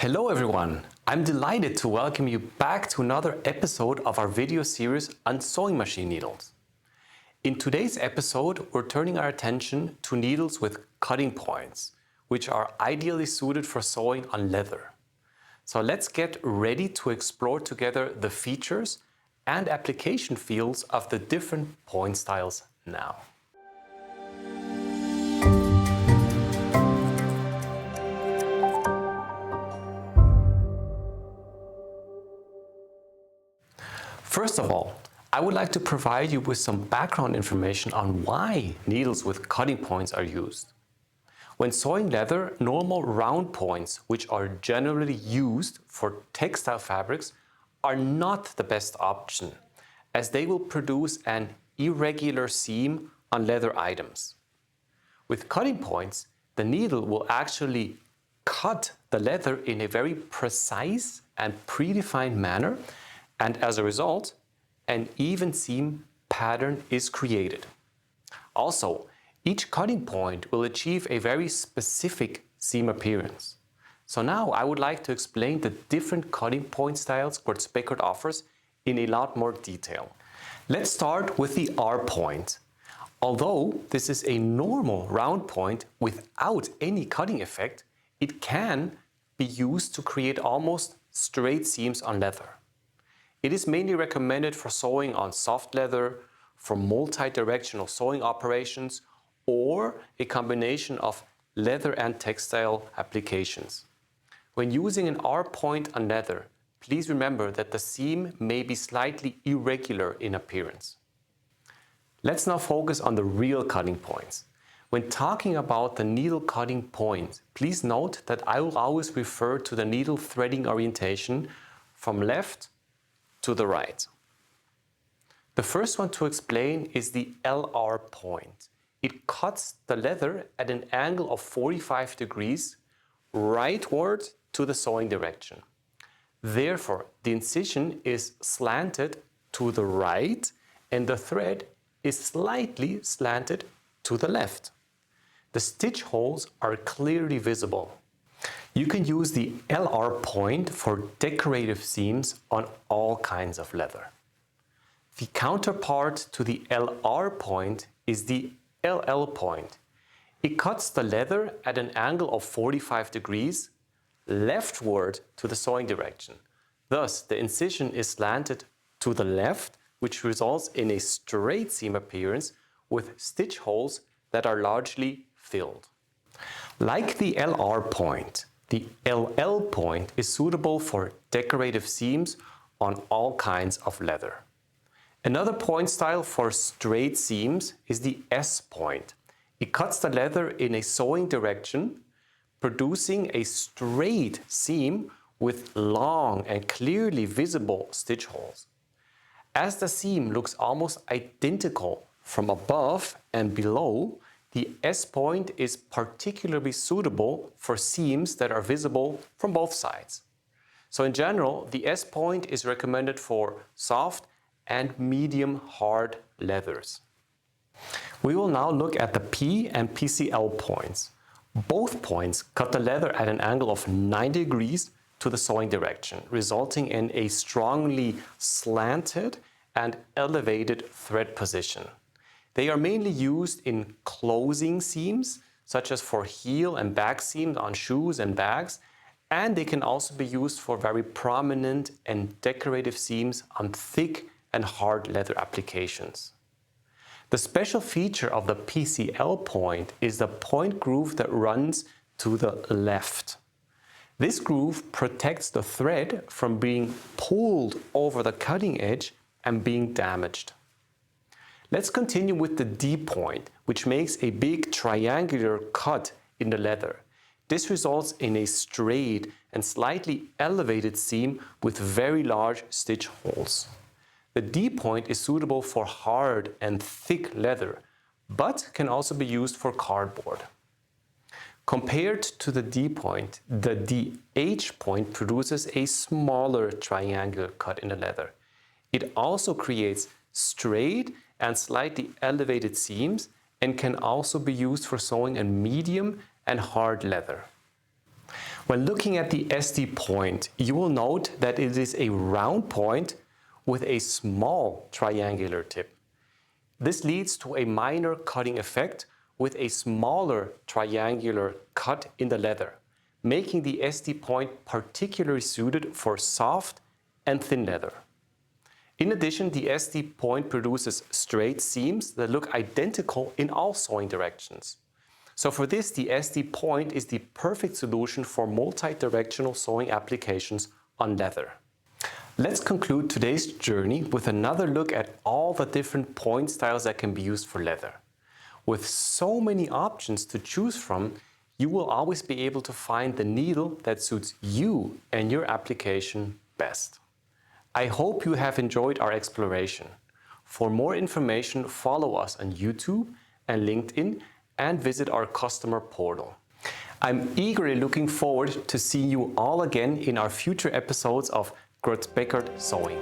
Hello everyone! I'm delighted to welcome you back to another episode of our video series on sewing machine needles. In today's episode, we're turning our attention to needles with cutting points, which are ideally suited for sewing on leather. So let's get ready to explore together the features and application fields of the different point styles now. First of all, I would like to provide you with some background information on why needles with cutting points are used. When sewing leather, normal round points, which are generally used for textile fabrics, are not the best option, as they will produce an irregular seam on leather items. With cutting points, the needle will actually cut the leather in a very precise and predefined manner, and as a result, an even seam pattern is created. Also, each cutting point will achieve a very specific seam appearance. So now I would like to explain the different cutting point styles Groz-Beckert offers in a lot more detail. Let's start with the R point. Although this is a normal round point without any cutting effect, it can be used to create almost straight seams on leather. It is mainly recommended for sewing on soft leather, for multi-directional sewing operations, or a combination of leather and textile applications. When using an R point on leather, please remember that the seam may be slightly irregular in appearance. Let's now focus on the real cutting points. When talking about the needle cutting point, please note that I will always refer to the needle threading orientation from left to the right. The first one to explain is the LR point. It cuts the leather at an angle of 45 degrees rightward to the sewing direction. Therefore, the incision is slanted to the right and the thread is slightly slanted to the left. The stitch holes are clearly visible. You can use the LR point for decorative seams on all kinds of leather. The counterpart to the LR point is the LL point. It cuts the leather at an angle of 45 degrees leftward to the sewing direction. Thus, the incision is slanted to the left, which results in a straight seam appearance with stitch holes that are largely filled. Like the LR point, the LL point is suitable for decorative seams on all kinds of leather. Another point style for straight seams is the S point. It cuts the leather in a sewing direction, producing a straight seam with long and clearly visible stitch holes. As the seam looks almost identical from above and below, the S point is particularly suitable for seams that are visible from both sides. So in general, the S point is recommended for soft and medium hard leathers. We will now look at the P and PCL points. Both points cut the leather at an angle of 90 degrees to the sewing direction, resulting in a strongly slanted and elevated thread position. They are mainly used in closing seams, such as for heel and back seams on shoes and bags, and they can also be used for very prominent and decorative seams on thick and hard leather applications. The special feature of the PCL point is the point groove that runs to the left. This groove protects the thread from being pulled over the cutting edge and being damaged. Let's continue with the D point, which makes a big triangular cut in the leather. This results in a straight and slightly elevated seam with very large stitch holes. The D point is suitable for hard and thick leather, but can also be used for cardboard. Compared to the D point, the DH point produces a smaller triangular cut in the leather. It also creates straight and slightly elevated seams and can also be used for sewing in medium and hard leather. When looking at the SD point, you will note that it is a round point with a small triangular tip. This leads to a minor cutting effect with a smaller triangular cut in the leather, making the SD point particularly suited for soft and thin leather. In addition, the SD point produces straight seams that look identical in all sewing directions. So for this, the SD point is the perfect solution for multi-directional sewing applications on leather. Let's conclude today's journey with another look at all the different point styles that can be used for leather. With so many options to choose from, you will always be able to find the needle that suits you and your application best. I hope you have enjoyed our exploration. For more information, follow us on YouTube and LinkedIn and visit our customer portal. I'm eagerly looking forward to seeing you all again in our future episodes of Groz-Beckert Sewing.